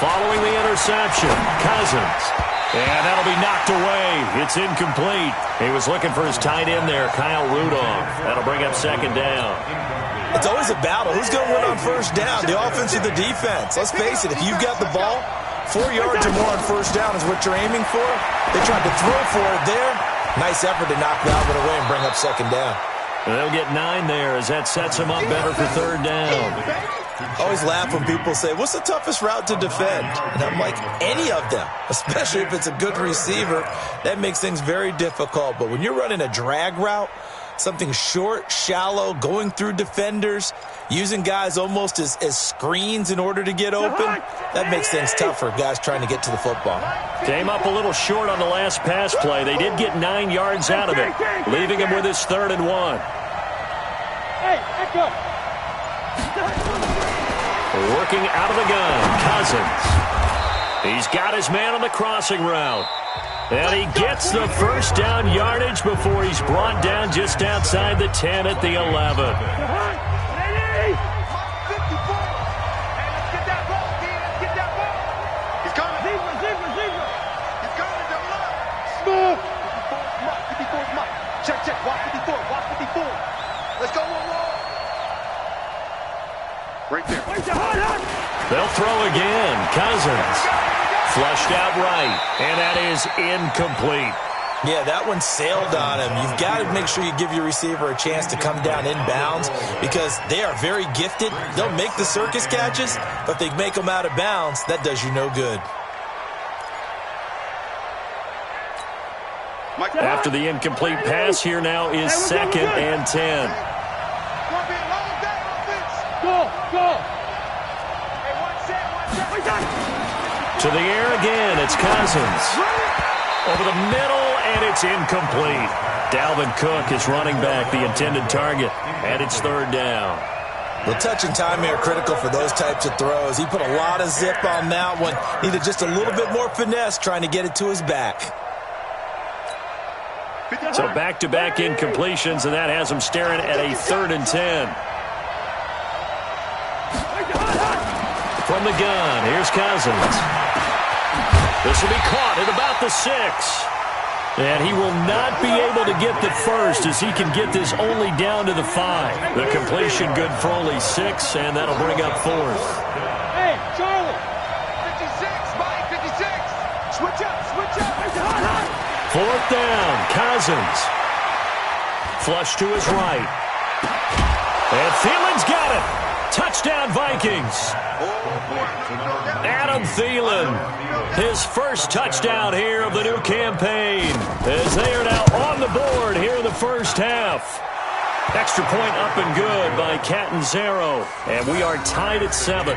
Following the interception, Cousins. And that'll be knocked away. It's incomplete. He was looking for his tight end there, Kyle Rudolph. That'll bring up second down. It's always a battle. Who's going to win on first down, the offense or the defense? Let's face it, if you've got the ball, 4 yards or more on first down is what you're aiming for. They tried to throw for it there. Nice effort to knock Dalvin away and bring up second down. And they'll get 9 there as that sets them up better for third down. I always laugh when people say, what's the toughest route to defend? And I'm like, any of them, especially if it's a good receiver. That makes things very difficult. But when you're running a drag route, something short, shallow, going through defenders, using guys almost as screens in order to get open, that makes things tough for guys trying to get to the football. Came up a little short on the last pass play. They did get 9 yards out of it, leaving him with his 3rd and 1. Hey, echo. Working out of the gun, Cousins. He's got his man on the crossing route. And he gets the first down yardage before he's brought down just outside the 10 at the 11. Check. Watch 54. Let's go. Right there. They'll throw again. Cousins. Flushed out right. And that is incomplete. Yeah, that one sailed on him. You've got to make sure you give your receiver a chance to come down inbounds because they are very gifted. They'll make the circus catches, but if they make them out of bounds, that does you no good. After the incomplete pass, here now is 2nd and 10. Go. To the air again, it's Cousins. Over the middle, and it's incomplete. Dalvin Cook is running back, the intended target, and it's 3rd down. Well, touch and timing are critical for those types of throws. He put a lot of zip on that one. Needed just a little bit more finesse trying to get it to his back. So back-to-back incompletions, and that has him staring at a 3rd and 10. From the gun, here's Cousins. This will be caught at about the 6. And he will not be able to get the first as he can get this only down to the 5. The completion good for only 6, and that'll bring up 4th. Hey, Charlie. 56, Mike, 56. Switch up. 4th down, Cousins. Flush to his right. And Thielen's got it. Touchdown, Vikings. Adam Thielen, his first touchdown here of the new campaign, as they are now on the board here in the first half. Extra point up and good by Catanzaro, and we are tied at 7.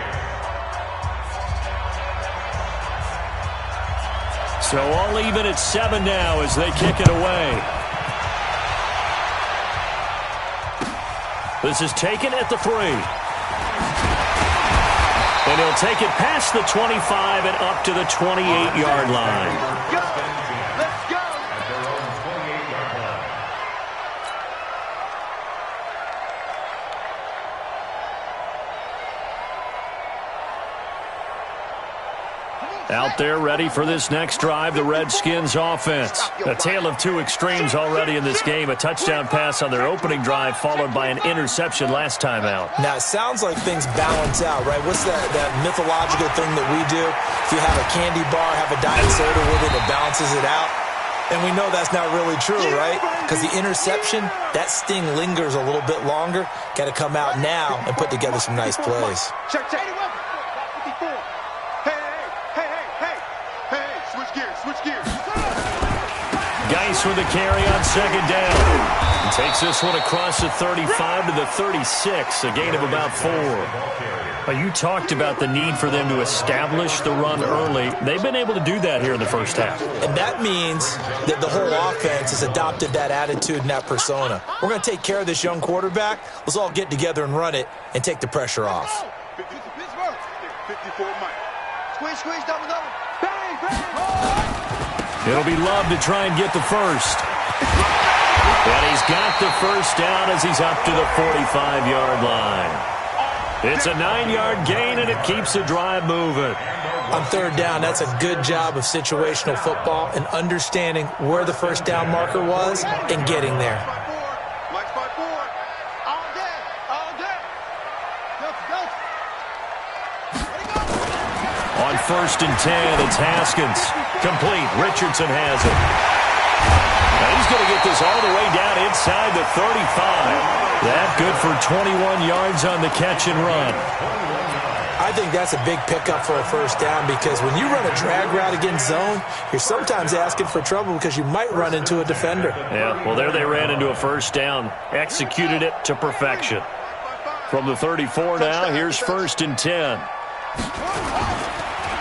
So all even at 7 now as they kick it away. This is taken at the 3. And he'll take it past the 25 and up to the 28-yard line. Let's go. Out there ready for this next drive, the Redskins offense. A tale of 2 extremes already in this game. A touchdown pass on their opening drive followed by an interception last time out. Now, it sounds like things balance out, right? What's that mythological thing that we do? If you have a candy bar, have a diet soda with it, it balances it out. And we know that's not really true, right? Because the interception, that sting lingers a little bit longer. Got to come out now and put together some nice plays. Check. Switch gears. Geis with the carry on 2nd down. And takes this one across the 35 to the 36, a gain of about 4. Well, you talked about the need for them to establish the run early. They've been able to do that here in the first half. And that means that the whole offense has adopted that attitude and that persona. We're going to take care of this young quarterback. Let's all get together and run it and take the pressure off. 54 Mike. Squeeze, double. Bang. It'll be Love to try and get the first. And he's got the first down as he's up to the 45-yard line. It's a 9-yard gain, and it keeps the drive moving. On third down, that's a good job of situational football and understanding where the first down marker was and getting there. Mike's 5-4. All day. All day. Go. On 1st and 10, it's Haskins. Complete. Richardson has it. Now he's going to get this all the way down inside the 35. That good for 21 yards on the catch and run. I think that's a big pickup for a first down because when you run a drag route against zone, you're sometimes asking for trouble because you might run into a defender. Yeah, well, there they ran into a first down. Executed it to perfection. From the 34 now, here's 1st and 10.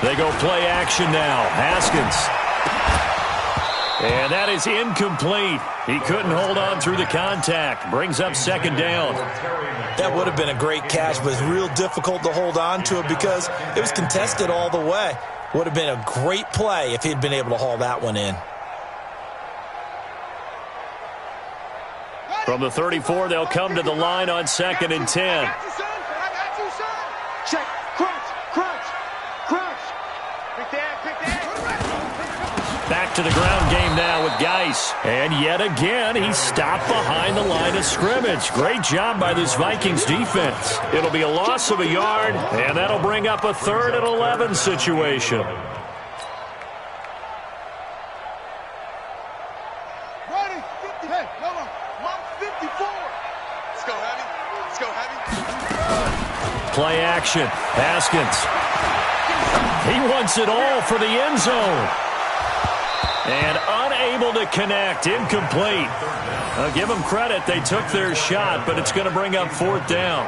They go play action now. Haskins. And that is incomplete. He couldn't hold on through the contact. Brings up 2nd down. That would have been a great catch, but it's real difficult to hold on to it because it was contested all the way. Would have been a great play if he'd been able to haul that one in. From the 34, they'll come to the line on 2nd and 10. Check. Crunch. Pick that. Back to the ground game now with Geis. And yet again, he stopped behind the line of scrimmage. Great job by this Vikings defense. It'll be a loss of a yard, and that'll bring up a 3rd and 11 situation. Ready. 50. Hey, no. 54. Let's go, Heavy. Play action. Haskins. He wants it all for the end zone. And unable to connect. Incomplete. I'll give them credit. They took their shot, but it's going to bring up 4th down.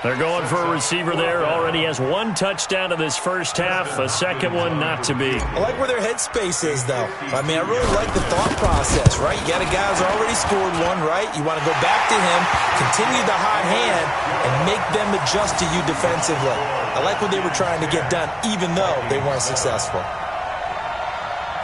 They're going for a receiver there. Already has 1 touchdown in this first half. A second one not to be. I like where their headspace is, though. I mean, I really like the thought process, right? You got a guy who's already scored one, right? You want to go back to him, continue the hot hand, and make them adjust to you defensively. I like what they were trying to get done, even though they weren't successful.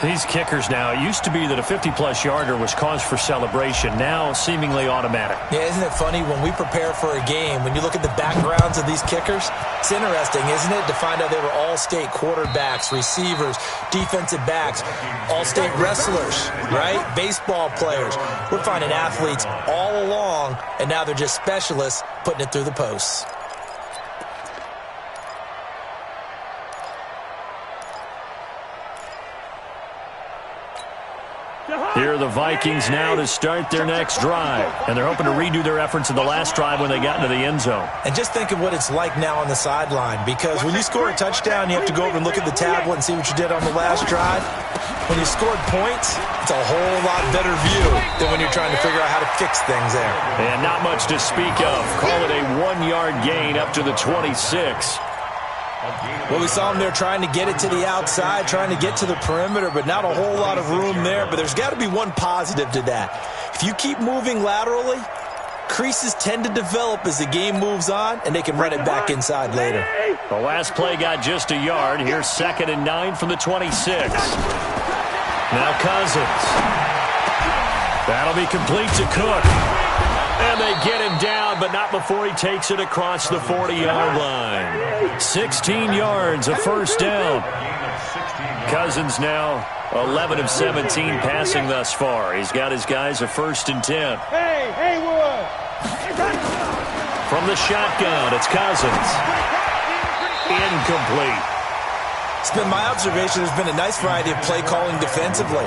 These kickers now, it used to be that a 50-plus yarder was cause for celebration. Now, seemingly automatic. Yeah, isn't it funny when we prepare for a game, when you look at the backgrounds of these kickers, it's interesting, isn't it, to find out they were all-state quarterbacks, receivers, defensive backs, all-state wrestlers, right? Baseball players. We're finding athletes all along, and now they're just specialists putting it through the posts. Here are the Vikings now to start their next drive. And they're hoping to redo their efforts in the last drive when they got into the end zone. And just think of what it's like now on the sideline, because when you score a touchdown, you have to go over and look at the tablet and see what you did on the last drive. When you scored points, it's a whole lot better view than when you're trying to figure out how to fix things there. And not much to speak of. Call it a 1-yard gain up to the 26. Well, we saw him there trying to get it to the outside, trying to get to the perimeter, but not a whole lot of room there. But there's got to be one positive to that. If you keep moving laterally, creases tend to develop as the game moves on, and they can run it back inside later. The last play got just a yard. Here's 2nd and 9 from the 26. Now Cousins. That'll be complete to Cook. And they get him down, but not before he takes it across the 40-yard line. 16 yards, a first down. Cousins now 11 of 17 passing thus far. He's got his guys a 1st and 10. Hey, Haywood. From the shotgun, it's Cousins. Incomplete. It's been my observation there's been a nice variety of play calling defensively.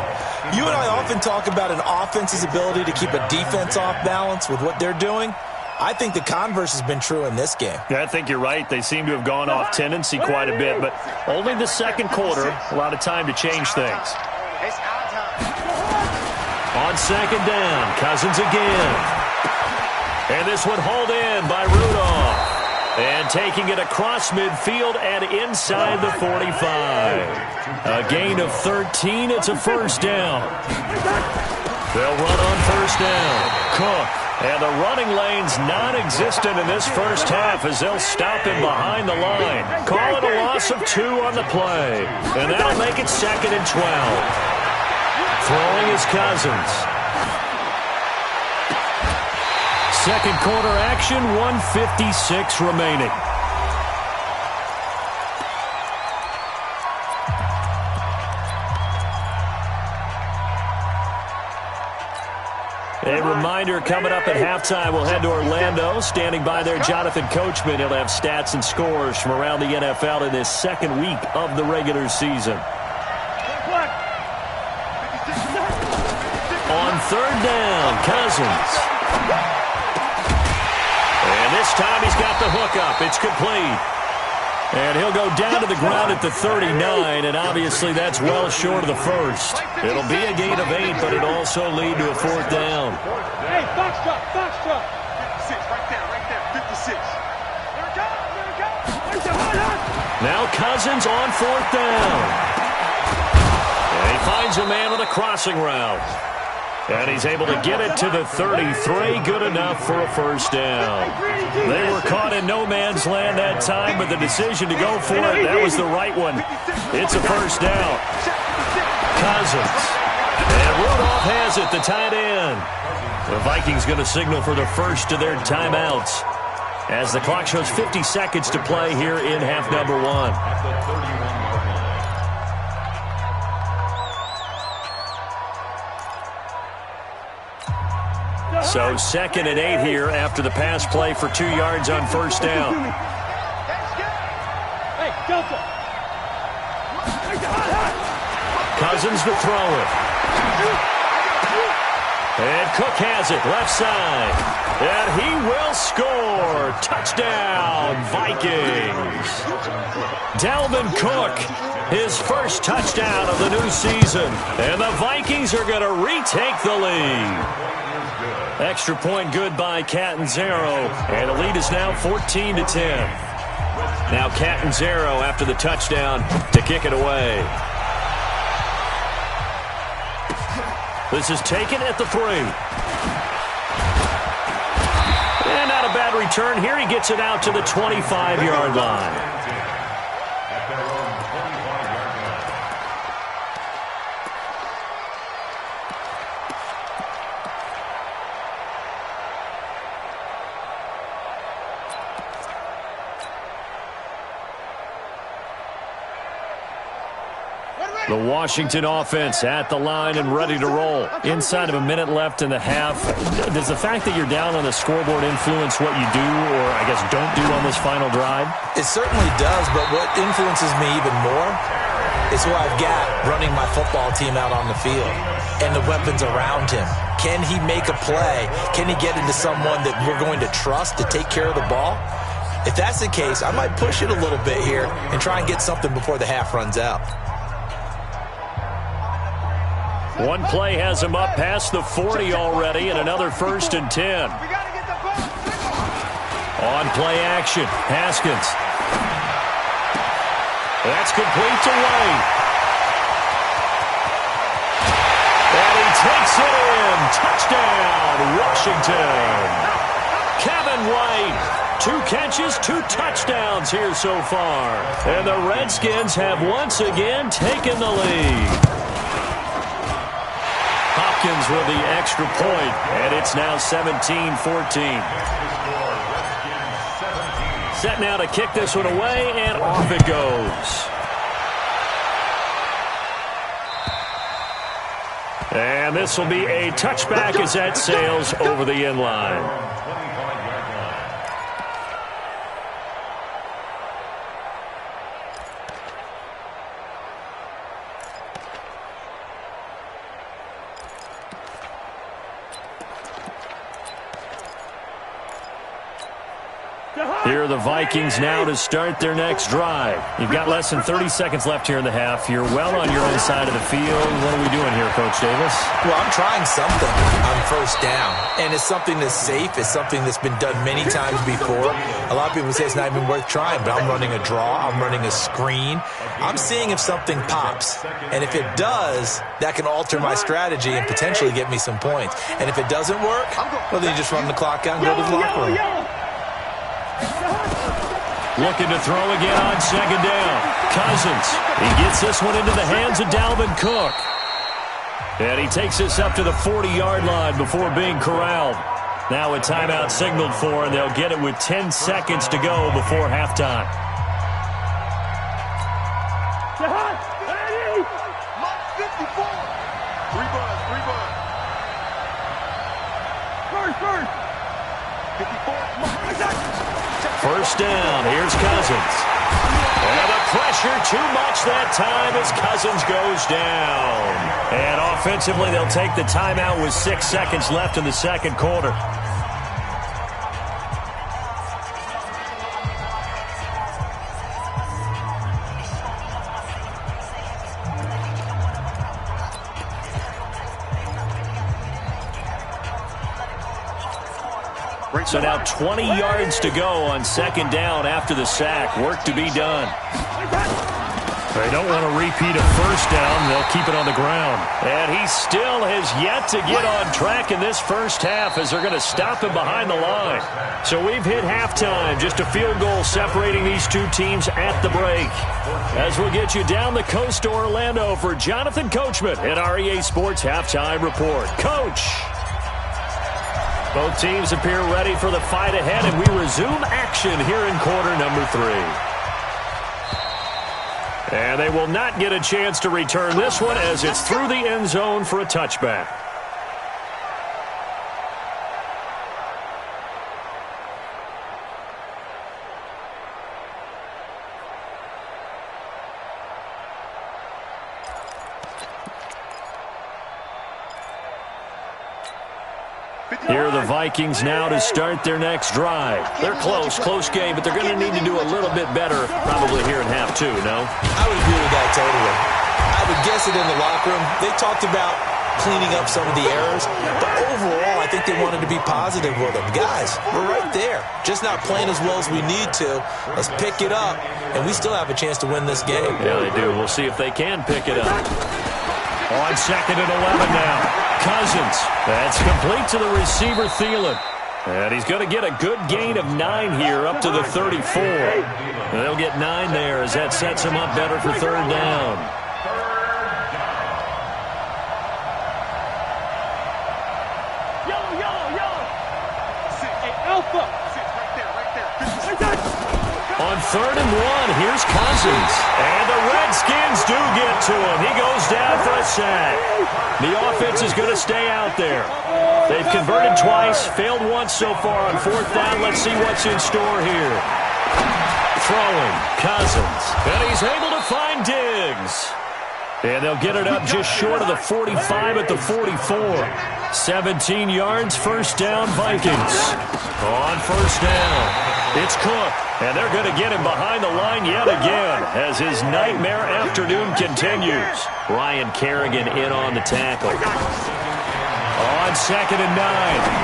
You and I often talk about an offense's ability to keep a defense off balance with what they're doing. I think the converse has been true in this game. Yeah, I think you're right. They seem to have gone off tendency quite a bit, but only the second quarter, a lot of time to change things. On 2nd down, Cousins again. And this one hauled in by Rudolph. And taking it across midfield and inside the 45. A gain of 13. It's a first down. They'll run on first down. Cook. And the running lane's non-existent in this first half as they'll stop him behind the line. Call it a loss of 2 on the play. And that'll make it 2nd and 12. Throwing is Cousins. Second quarter action, 1:56 remaining. A reminder, coming up at halftime, we'll head to Orlando. Standing by there, Jonathan Coachman. He'll have stats and scores from around the NFL in this second week of the regular season. On third down, Cousins. And this time he's got the hookup. It's complete. And he'll go down to the ground at the 39, and obviously that's well short of the first. It'll be a gain of 8, but it'll also lead to a fourth down. Hey, box truck, box truck. 56, right there, 56. There it goes. Now Cousins on fourth down. And he finds a man with a crossing route. And he's able to get it to the 33, good enough for a first down. They were caught in no man's land that time, but the decision to go for it, that was the right one. It's a first down. Cousins. And Rudolph has it, the tight end. The Vikings going to signal for the first of their timeouts as the clock shows 50 seconds to play here in half number 1. So 2nd and 8 here after the pass play for 2 yards on first down. Cousins to throw it. And Cook has it, left side. And he will score. Touchdown, Vikings. Dalvin Cook, his first touchdown of the new season. And the Vikings are going to retake the lead. Extra point good by Catanzaro, and the lead is now 14-10. Now Catanzaro after the touchdown to kick it away. This is taken at the 3. And not a bad return here. He gets it out to the 25-yard line. The Washington offense at the line and ready to roll. Inside of a minute left in the half. Does the fact that you're down on the scoreboard influence what you do, or I guess don't do on this final drive? It certainly does, but what influences me even more is who I've got running my football team out on the field and the weapons around him. Can he make a play? Can he get into someone that we're going to trust to take care of the ball? If that's the case, I might push it a little bit here and try and get something before the half runs out. One play has him up past the 40 already, and another 1st and 10. On play action, Haskins. That's complete to White. And he takes it in. Touchdown, Washington. Kevin White. 2 catches, 2 touchdowns here so far. And the Redskins have once again taken the lead. Hopkins with the extra point, and it's now 17-14. Set now to kick this one away, and off it goes. And this will be a touchback as that sails over the end line. Here are the Vikings now to start their next drive. You've got less than 30 seconds left here in the half. You're well on your own side of the field. What are we doing here, Coach Davis? Well, I'm trying something on first down, and it's something that's safe. It's something that's been done many times before. A lot of people say it's not even worth trying, but I'm running a draw. I'm running a screen. I'm seeing if something pops, and if it does, that can alter my strategy and potentially get me some points. And if it doesn't work, well, then you just run the clock out and go to the locker room. Looking to throw again on second down. Cousins. He gets this one into the hands of Dalvin Cook. And he takes this up to the 40-yard line before being corralled. Now a timeout signaled for, and they'll get it with 10 seconds to go before halftime. First down, here's Cousins. And the pressure too much that time as Cousins goes down. And offensively, they'll take the timeout with 6 seconds left in the second quarter. So now 20 yards to go on second down after the sack. Work to be done. They don't want to repeat a first down. They'll keep it on the ground. And he still has yet to get on track in this first half as they're going to stop him behind the line. So we've hit halftime. Just a field goal separating these two teams at the break. As we'll get you down the coast to Orlando for Jonathan Coachman at our EA Sports Halftime Report. Coach! Both teams appear ready for the fight ahead, and we resume action here in quarter number 3. And they will not get a chance to return this one as it's through the end zone for a touchback. Here are the Vikings now to start their next drive. They're close game, but they're going to need to do a little bit better probably here in half 2, no? I would agree with that totally. I would guess it in the locker room. They talked about cleaning up some of the errors, but overall, I think they wanted to be positive with them. Guys, we're right there. Just not playing as well as we need to. Let's pick it up, and we still have a chance to win this game. Yeah, they do. We'll see if they can pick it up. On second and 11 now. Cousins. That's complete to the receiver, Thielen. And he's going to get a good gain of 9 here up to the 34. They'll get 9 there as that sets him up better for third down. On third and 1, here's Cousins. And the Redskins do get to him. He goes down for a sack. The offense is going to stay out there. They've converted twice, failed once so far on fourth down. Let's see what's in store here. Throwing, Cousins. And he's able to find Diggs. And they'll get it up just short of the 45 at the 44. 17 yards, first down, Vikings. On first down, it's Cook. And they're going to get him behind the line yet again as his nightmare afternoon continues. Ryan Kerrigan in on the tackle. On second and 9,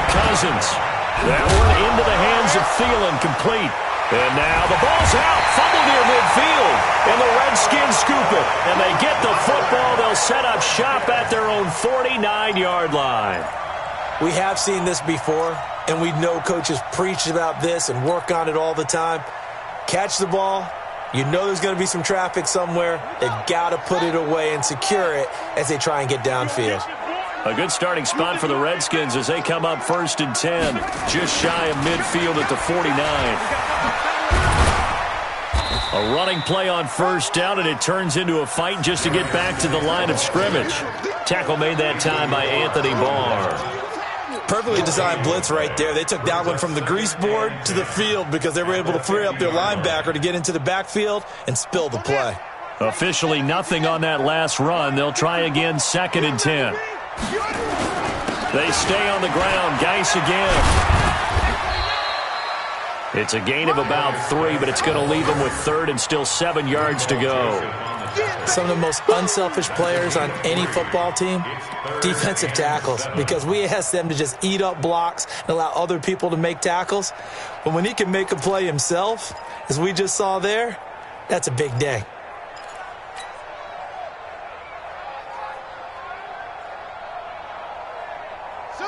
Cousins. That one into the hands of Thielen, complete. And now the ball's out, fumble near midfield, and the Redskins scoop it. And they get the football. They'll set up shop at their own 49-yard line. We have seen this before, and we know coaches preach about this and work on it all the time. Catch the ball. You know there's going to be some traffic somewhere. They've got to put it away and secure it as they try and get downfield. A good starting spot for the Redskins as they come up first and 10, just shy of midfield at the 49. A running play on first down, and it turns into a fight just to get back to the line of scrimmage. Tackle made that time by Anthony Barr. Perfectly designed blitz right there. They took that one from the grease board to the field because they were able to free up their linebacker to get into the backfield and spill the play. Officially nothing on that last run. They'll try again second and 10. They stay on the ground. Geis again. It's a gain of about 3, but it's going to leave them with third and still 7 yards to go. Some of the most unselfish players on any football team, defensive tackles, because we ask them to just eat up blocks and allow other people to make tackles. But when he can make a play himself, as we just saw there, that's a big day.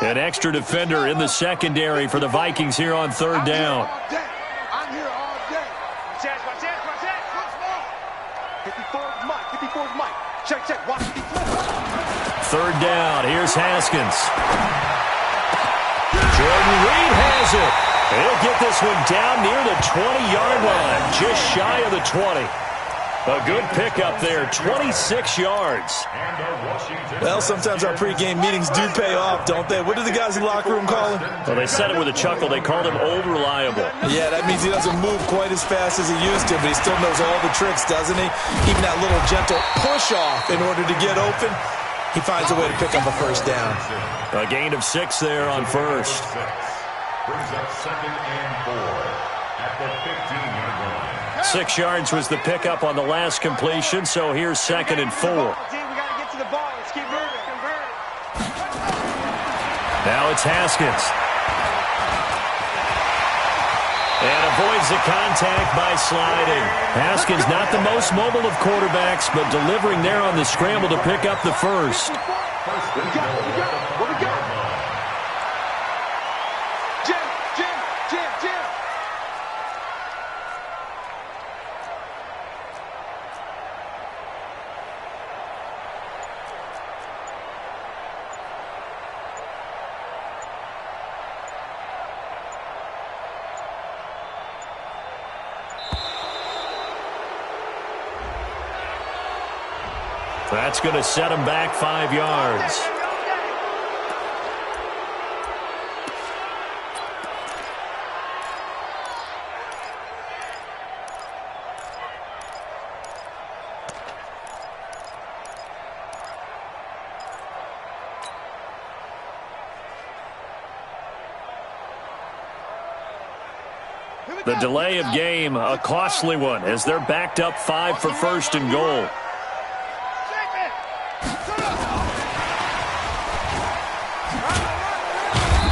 An extra defender in the secondary for the Vikings here on third down. I'm here all day. Check. 54's Mike. Check. Watch the flip. Third down. Here's Haskins. Jordan Reed has it. He'll get this one down near the 20-yard line, just shy of the 20. A good pickup there, 26 yards. Well, sometimes our pregame meetings do pay off, don't they? What do the guys in the locker room call him? Well, they said it with a chuckle. They called him old reliable. Yeah, that means he doesn't move quite as fast as he used to, but he still knows all the tricks, doesn't he? Even that little gentle push-off in order to get open, he finds a way to pick up a first down. A gain of 6 there on first. Brings up 2nd and 4 at the 15-yard line. 6 yards was the pickup on the last completion, so here's 2nd and 4. We got to get to the ball. Let's keep moving. Now it's Haskins. And avoids the contact by sliding. Haskins not the most mobile of quarterbacks, but delivering there on the scramble to pick up the first. What we got? Jim. That's going to set him back 5 yards. The delay of game, a costly one, as they're backed up 5 for first and goal.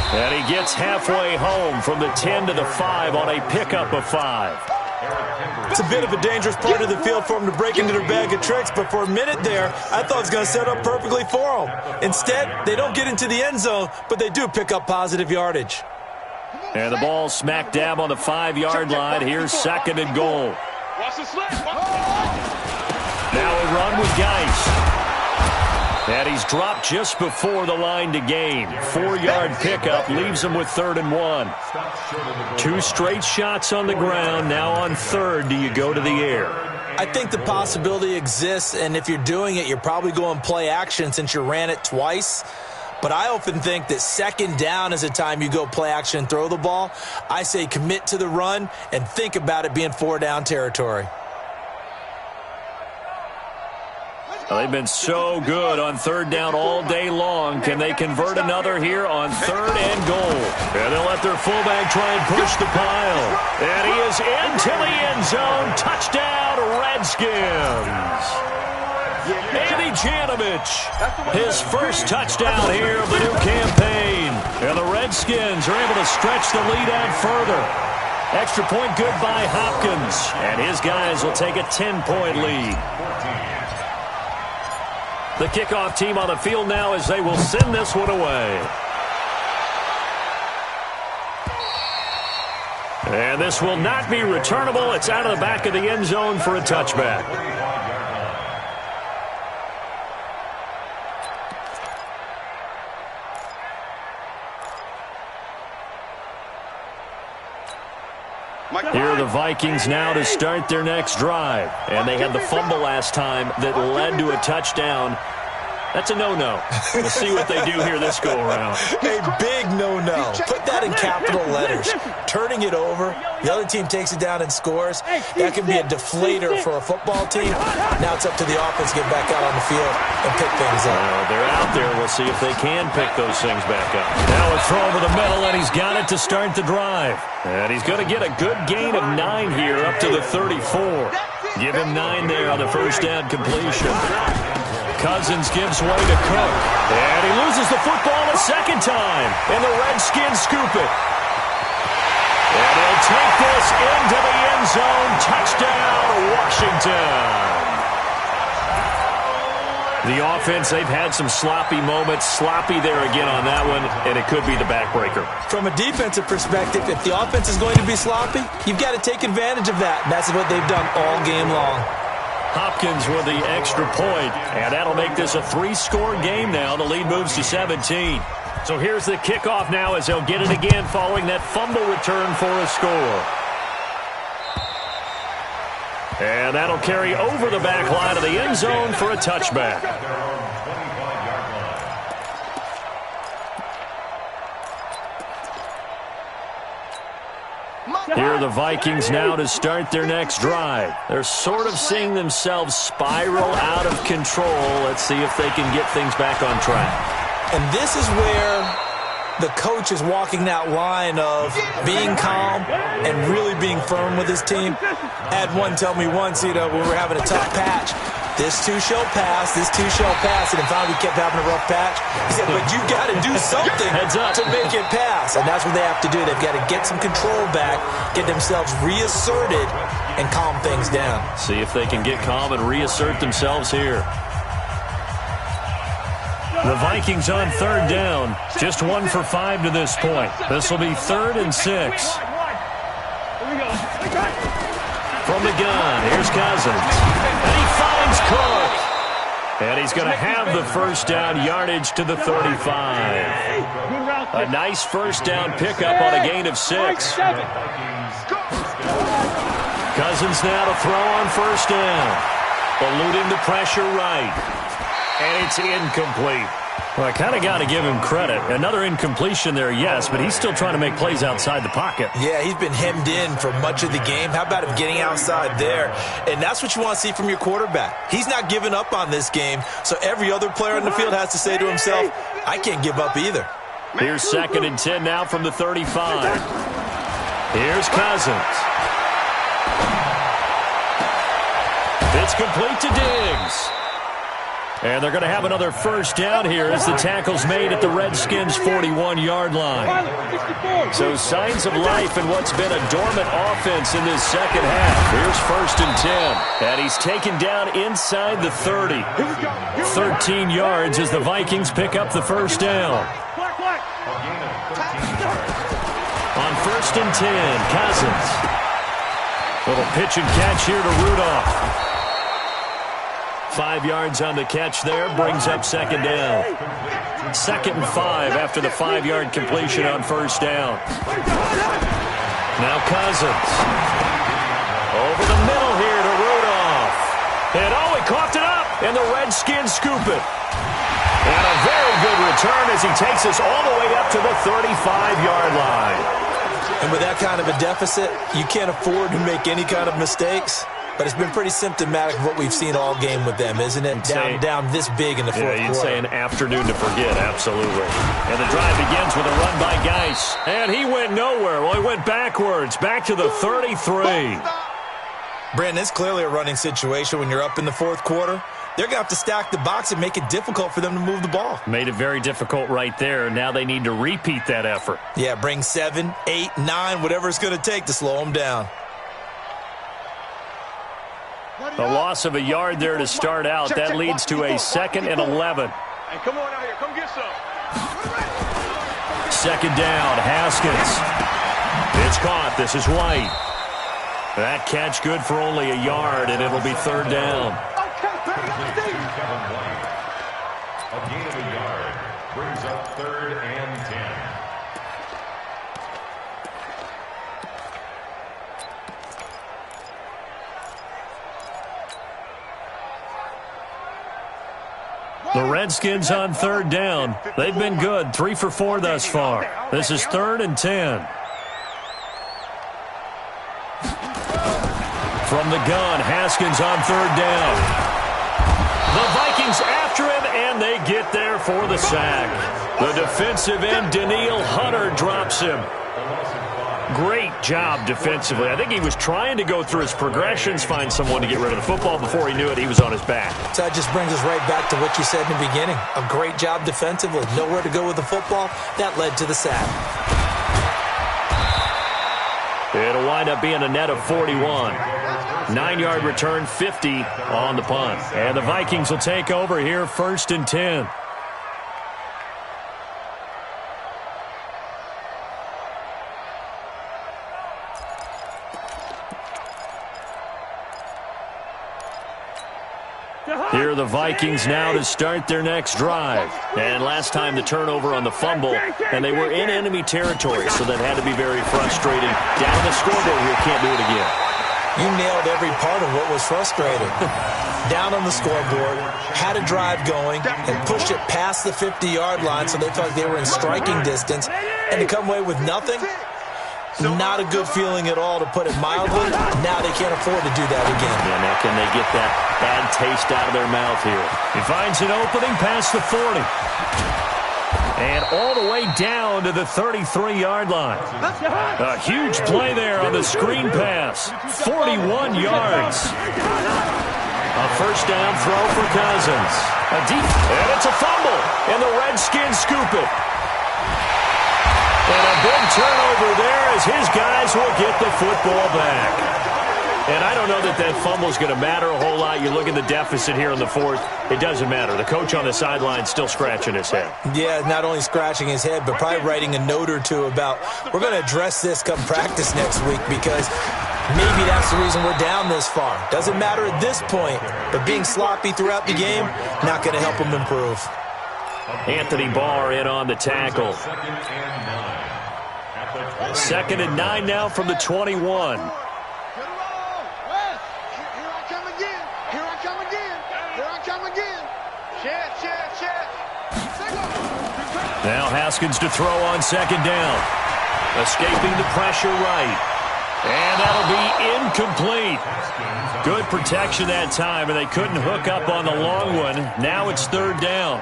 And he gets halfway home from the 10 to the 5 on a pickup of 5. It's a bit of a dangerous part of the field for him to break into their bag of tricks, but for a minute there, I thought it was going to set up perfectly for him. Instead, they don't get into the end zone, but they do pick up positive yardage. And the ball smack dab on the 5-yard line. Here's 2nd and goal. Now a run with Geis. And he's dropped just before the line to gain. 4-yard pickup leaves him with 3rd and 1. 2 straight shots on the ground. Now on 3rd, do you go to the air? I think the possibility exists, and if you're doing it, you're probably going play action since you ran it twice. But I often think that 2nd down is a time you go play action and throw the ball. I say commit to the run and think about it being 4-down territory. Well, they've been so good on 3rd down all day long. Can they convert another here on 3rd and goal? And they'll let their fullback try and push the pile. And he is into the end zone. Touchdown, Redskins. Andy Janovich, his first touchdown here of the new campaign. And the Redskins are able to stretch the lead out further. Extra point good by Hopkins. And his guys will take a 10-point lead. The kickoff team on the field now as they will send this one away. And this will not be returnable. It's out of the back of the end zone for a touchback. Here are the Vikings now to start their next drive. And they had the fumble last time that led to a touchdown. That's a no-no. We'll see what they do here this go-around. A big no-no. Put that in capital letters. Turning it over, the other team takes it down and scores. That can be a deflator for a football team. Now it's up to the offense to get back out on the field and pick things up. They're out there. We'll see if they can pick those things back up. Now a throw over the middle, and he's got it to start the drive. And he's going to get a good gain of 9 here up to the 34. Give him 9 there on the first down completion. Cousins gives way to Cook. And he loses the football a second time. And the Redskins scoop it. And he'll take this into the end zone. Touchdown, Washington. The offense, they've had some sloppy moments. Sloppy there again on that one, and it could be the backbreaker. From a defensive perspective, if the offense is going to be sloppy, you've got to take advantage of that. And that's what they've done all game long. Hopkins with the extra point, and that'll make this a 3-score game now. The lead moves to 17. So here's the kickoff now as they'll get it again following that fumble return for a score. And that'll carry over the back line of the end zone for a touchback. Here are the Vikings now to start their next drive. They're sort of seeing themselves spiral out of control. Let's see if they can get things back on track. And this is where the coach is walking that line of being calm and really being firm with his team. I had one tell me once, when we were having a tough patch, this too shall pass, this too shall pass. And finally we kept having a rough patch. He said, but you got to do something to make it pass. And that's what they have to do. They've got to get some control back, get themselves reasserted, and calm things down. See if they can get calm and reassert themselves here. The Vikings on third down. Just 1 for 5 to this point. This will be 3rd and 6. From the gun, here's Cousins. And he finds Cook. And he's going to have the first down yardage to the 35. A nice first down pickup on a gain of 6. Cousins now to throw on first down. Eluding the pressure right. And it's incomplete. Well, I kind of got to give him credit. Another incompletion there, yes, but he's still trying to make plays outside the pocket. Yeah, he's been hemmed in for much of the game. How about him getting outside there? And that's what you want to see from your quarterback. He's not giving up on this game, so every other player on the field has to say to himself, I can't give up either. Here's 2nd and 10 now from the 35. Here's Cousins. It's complete to Diggs. And they're going to have another first down here as the tackle's made at the Redskins' 41-yard line. So signs of life in what's been a dormant offense in this second half. Here's 1st and 10. And he's taken down inside the 30. 13 yards as the Vikings pick up the first down. On 1st and 10, Cousins. Little pitch and catch here to Rudolph. 5 yards on the catch there, brings up 2nd down. 2nd and 5 after the 5-yard completion on first down. Now Cousins. Over the middle here to Rudolph. And he coughed it up, and the Redskins scoop it. And a very good return as he takes us all the way up to the 35-yard line. And with that kind of a deficit, you can't afford to make any kind of mistakes. But it's been pretty symptomatic of what we've seen all game with them, isn't it? Down this big in the fourth quarter. Yeah, you'd say an afternoon to forget, absolutely. And the drive begins with a run by Geis. And he went nowhere. Well, he went backwards, back to the 33. Brandon, it's clearly a running situation when you're up in the fourth quarter. They're going to have to stack the box and make it difficult for them to move the ball. Made it very difficult right there. Now they need to repeat that effort. Yeah, bring 7, 8, 9, whatever it's going to take to slow them down. A loss of a yard there to start out. That leads to a 2nd and 11. Hey, come on out here. Come get some. 2nd down, Haskins. It's caught. This is White. That catch good for only a yard, and it'll be 3rd down. A gain of a yard brings up 3rd and 10. The Redskins on 3rd down. They've been good, 3 for 4 thus far. This is 3rd and 10. From the gun, Haskins on 3rd down. The Vikings after him, and they get there for the sack. The defensive end, Danielle Hunter, drops him. Great job defensively. I think he was trying to go through his progressions, find someone to get rid of the football. Before he knew it, he was on his back. So that just brings us right back to what you said in the beginning. A great job defensively. Nowhere to go with the football. That led to the sack. It'll wind up being a net of 41. 9-yard return, 50 on the punt. And the Vikings will take over here, 1st and 10. Here are the Vikings now to start their next drive. And last time the turnover on the fumble, and they were in enemy territory, so that had to be very frustrating. Down the scoreboard here, can't do it again. You nailed every part of what was frustrating. Down on the scoreboard, had a drive going, and pushed it past the 50-yard line so they felt like they were in striking distance, and to come away with nothing? Not a good feeling at all, to put it mildly. Now they can't afford to do that again. Yeah, now can they get that bad taste out of their mouth here? He finds an opening past the 40. And all the way down to the 33-yard line. A huge play there on the screen pass. 41 yards. A first down throw for Cousins. And it's a fumble. And the Redskins scoop it. And a big turnover there as his guys will get the football back. And I don't know that that fumble is going to matter a whole lot. You look at the deficit here in the fourth. It doesn't matter. The coach on the sideline still scratching his head. Yeah, not only scratching his head, but probably writing a note or two about, we're going to address this come practice next week, because maybe that's the reason we're down this far. Doesn't matter at this point, but being sloppy throughout the game, not going to help him improve. Anthony Barr in on the tackle. 2nd and 9 now from the 21. Now Haskins to throw on 2nd down. Escaping the pressure right. And that'll be incomplete. Good protection that time, and they couldn't hook up on the long one. Now it's 3rd down.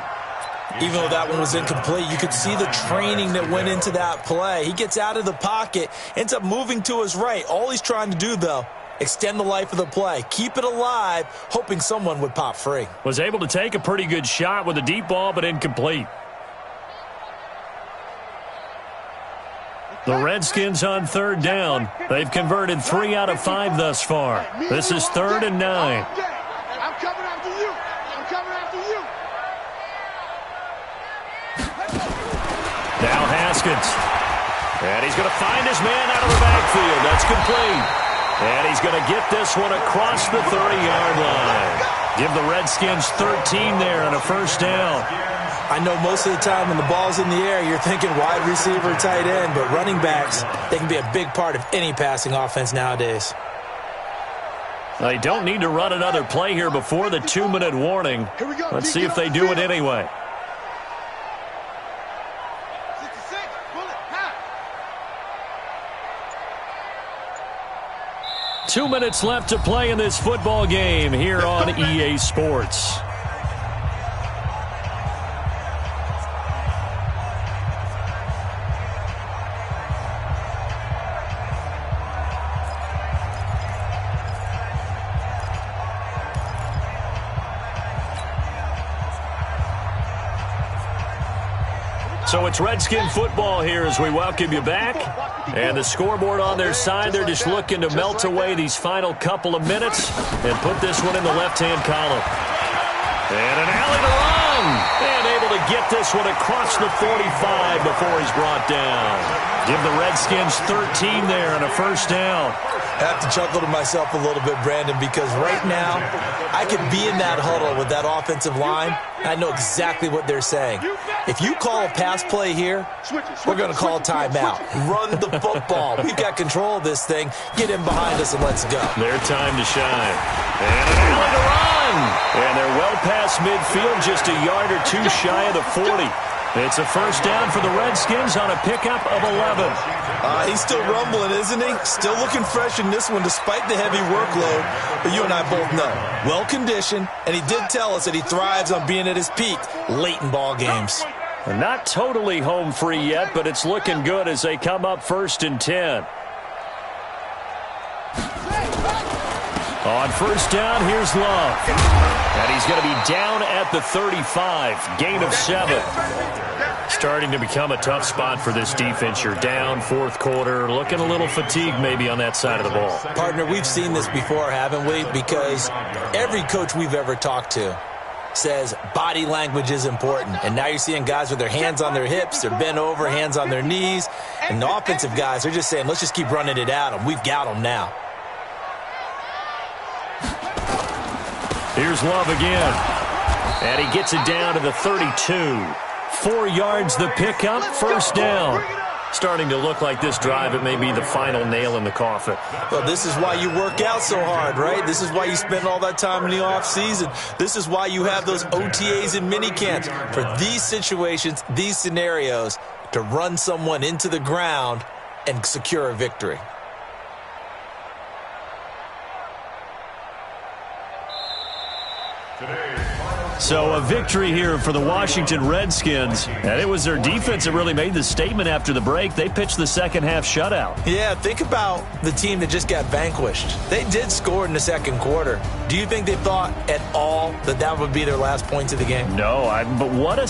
Even though that one was incomplete, you could see the training that went into that play. He gets out of the pocket, ends up moving to his right. All he's trying to do, though, extend the life of the play. Keep it alive, hoping someone would pop free. Was able to take a pretty good shot with a deep ball, but incomplete. The Redskins on 3rd down. They've converted 3 out of 5 thus far. This is 3rd and 9. I'm coming after you. I'm coming after you. Now Haskins. And he's going to find his man out of the backfield. That's complete. And he's going to get this one across the 30-yard line. Give the Redskins 13 there on a first down. I know most of the time when the ball's in the air, you're thinking wide receiver, tight end, but running backs, they can be a big part of any passing offense nowadays. They don't need to run another play here before the 2-minute warning. Let's see if they do it anyway. 2 minutes left to play in this football game here on EA Sports. So it's Redskin football here as we welcome you back. And the scoreboard on their side, they're just looking to melt away these final couple of minutes and put this one in the left-hand column. And an alley to run. And able to get this one across the 45 before he's brought down. Give the Redskins 13 there on a first down. I have to chuckle to myself a little bit, Brandon, because right now I could be in that huddle with that offensive line. I know exactly what they're saying. If you call a pass play here, we're going to call timeout. Run the football. We've got control of this thing. Get in behind us and let's go. Their time to shine. And an alley to run. And they're well past midfield, just a yard or two shy of the 40. It's a first down for the Redskins on a pickup of 11. He's still rumbling, isn't he? Still looking fresh in this one despite the heavy workload. But you and I both know, well-conditioned, and he did tell us that he thrives on being at his peak late in ball games. Not totally home free yet, but it's looking good as they come up 1st and 10. On first down, here's Love. And he's going to be down at the 35. Gain of 7. Starting to become a tough spot for this defense. You're down, 4th quarter, looking a little fatigued maybe on that side of the ball. Partner, we've seen this before, haven't we? Because every coach we've ever talked to says body language is important. And now you're seeing guys with their hands on their hips, they're bent over, hands on their knees. And the offensive guys are just saying, let's just keep running it at them. We've got them now. Here's Love again. And he gets it down to the 32. 4 yards the pickup, first down. Starting to look like this drive, it may be the final nail in the coffin. Well, this is why you work out so hard, right? This is why you spend all that time in the offseason. This is why you have those OTAs and mini camps. For these situations, these scenarios, to run someone into the ground and secure a victory. So a victory here for the Washington Redskins. And it was their defense that really made the statement after the break. They pitched the second half shutout. Yeah, think about the team that just got vanquished. They did score in the second quarter. Do you think they thought at all that that would be their last points of the game? No, but what a